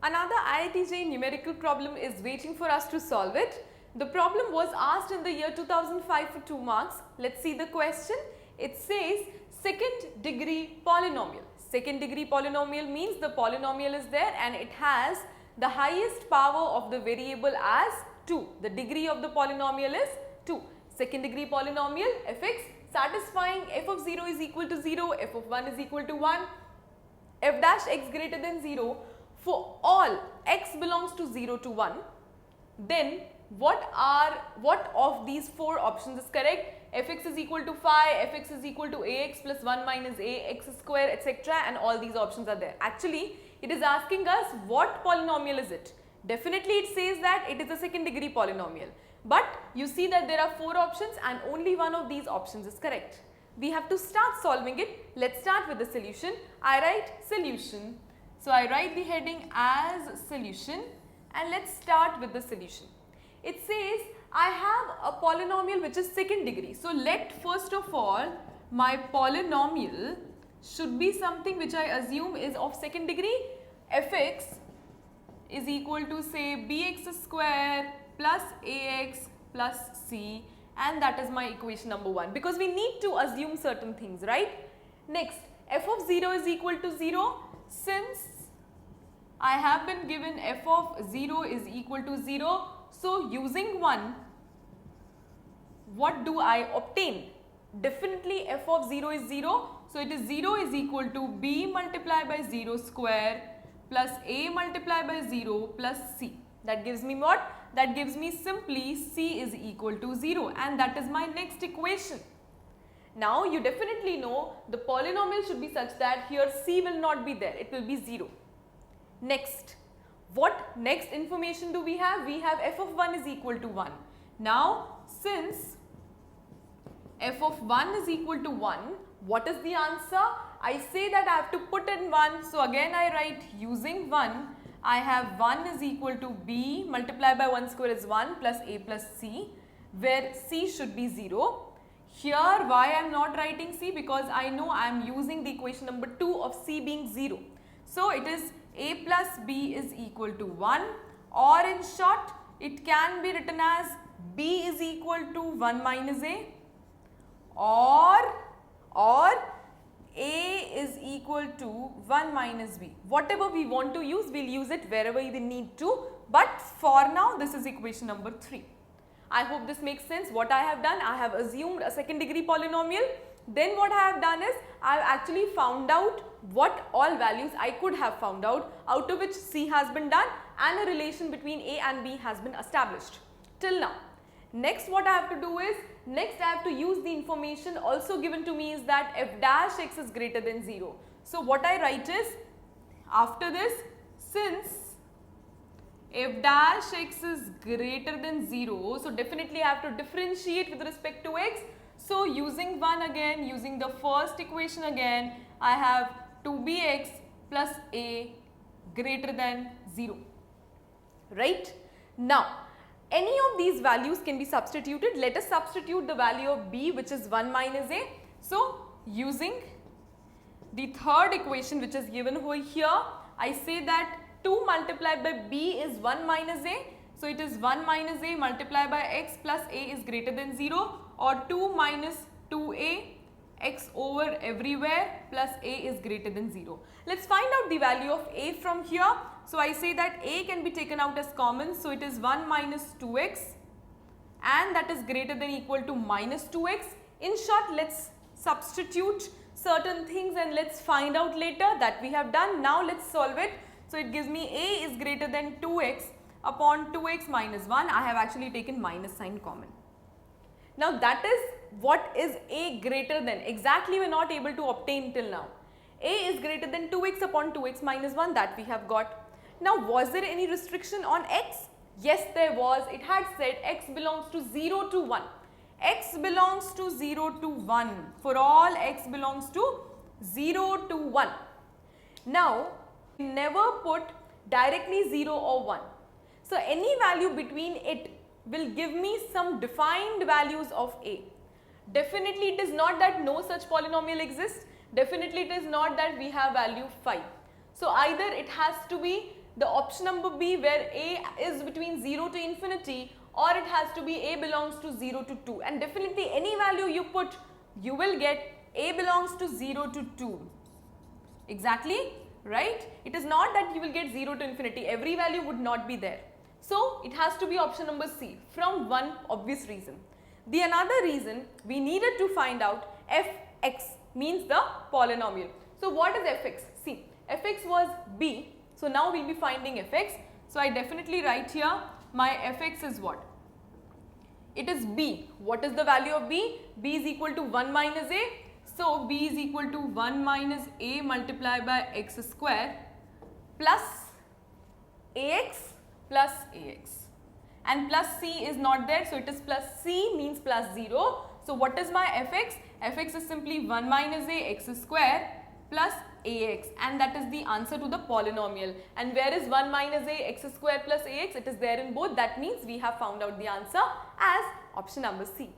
Another IIT JEE numerical problem is waiting for us to solve it. The problem was asked in the year 2005 for 2 marks. Let's see the question. It says second degree polynomial. Second degree polynomial means the polynomial is there and it has the highest power of the variable as 2. The degree of the polynomial is 2. Second degree polynomial fx satisfying f of 0 is equal to 0, f of 1 is equal to 1, f dash x greater than 0 for all x belongs to 0 to 1, then what of these 4 options is correct? Fx is equal to phi, fx is equal to ax plus 1 minus ax square, etc. and all these options are there. Actually, it is asking us what polynomial is it? Definitely it says that it is a second degree polynomial. But you see that there are 4 options and only one of these options is correct. We have to start solving it. Let's start with the solution. I write solution. So I write the heading as solution and let's start with the solution. It says I have a polynomial which is second degree. So let first of all my polynomial should be something which I assume is of second degree. Fx is equal to say bx square plus ax plus c, and that is my equation number 1 because we need to assume certain things, right? Next, f of 0 is equal to 0. Since I have been given f of 0 is equal to 0, so using 1, what do I obtain? Definitely f of 0 is 0, so it is 0 is equal to b multiplied by 0 square plus a multiplied by 0 plus c. That gives me what? That gives me simply c is equal to 0, and that is my next equation. Now you definitely know the polynomial should be such that here c will not be there, it will be 0. Next, what next information do we have? We have f of 1 is equal to 1. Now since f of 1 is equal to 1, what is the answer? I say that I have to put in 1, so again I write using 1. I have 1 is equal to b multiplied by 1 square is 1 plus a plus c, where c should be 0. Here why I am not writing c? Because I know I am using the equation number 2 of c being 0. So it is a plus b is equal to 1, or in short it can be written as b is equal to 1 minus a, or a is equal to 1 minus b. Whatever we want to use, we will use it wherever we need to, but for now this is equation number 3. I hope this makes sense. What I have done, I have assumed a second degree polynomial. Then what I have done is, I have actually found out what all values I could have found out of which c has been done and a relation between a and b has been established till now. Next what I have to do is, next I have to use the information also given to me is that f dash x is greater than 0. So what I write is, after this, since f dash x is greater than 0, so definitely I have to differentiate with respect to x. So using 1 again, using the first equation again, I have 2bx plus a greater than 0, right? Now, any of these values can be substituted. Let us substitute the value of b, which is 1 minus a. So, using the third equation which is given over here, I say that 2 multiplied by b is 1 minus a. So, it is 1 minus a multiplied by x plus a is greater than 0, or 2 minus 2a x over everywhere plus a is greater than 0. Let's find out the value of a from here. So I say that a can be taken out as common, so it is 1 minus 2x, and that is greater than equal to minus 2x. In short, let's substitute certain things and let's find out later. That we have done. Now let's solve it. So it gives me a is greater than 2x upon 2x minus 1. I have actually taken minus sign common. Now that is what is a greater than. Exactly we are not able to obtain till now. A is greater than 2x upon 2x minus 1, that we have got. Now was there any restriction on x? Yes, there was. It had said x belongs to 0 to 1. X belongs to 0 to 1. For all x belongs to 0 to 1. Now never put directly 0 or 1. So any value between it will give me some defined values of a. Definitely it is not that no such polynomial exists. Definitely it is not that we have value 5. So either it has to be the option number B where a is between 0 to infinity, or it has to be a belongs to 0 to 2, and definitely any value you put, you will get a belongs to 0 to 2. Exactly, right? It is not that you will get 0 to infinity, every value would not be there. So it has to be option number C from one obvious reason. The another reason, we needed to find out fx means the polynomial. So what is fx? See, fx was b, so now we will be finding fx. So I definitely write here my fx is what? It is b. What is the value of b? B is equal to 1 minus a. So b is equal to 1 minus a multiplied by x square plus ax plus ax. And plus c is not there, so it is plus c means plus 0. So what is my fx? Fx is simply 1 minus a x square plus ax, and that is the answer to the polynomial. And where is 1 minus a x square plus ax? It is there in both. That means we have found out the answer as option number C.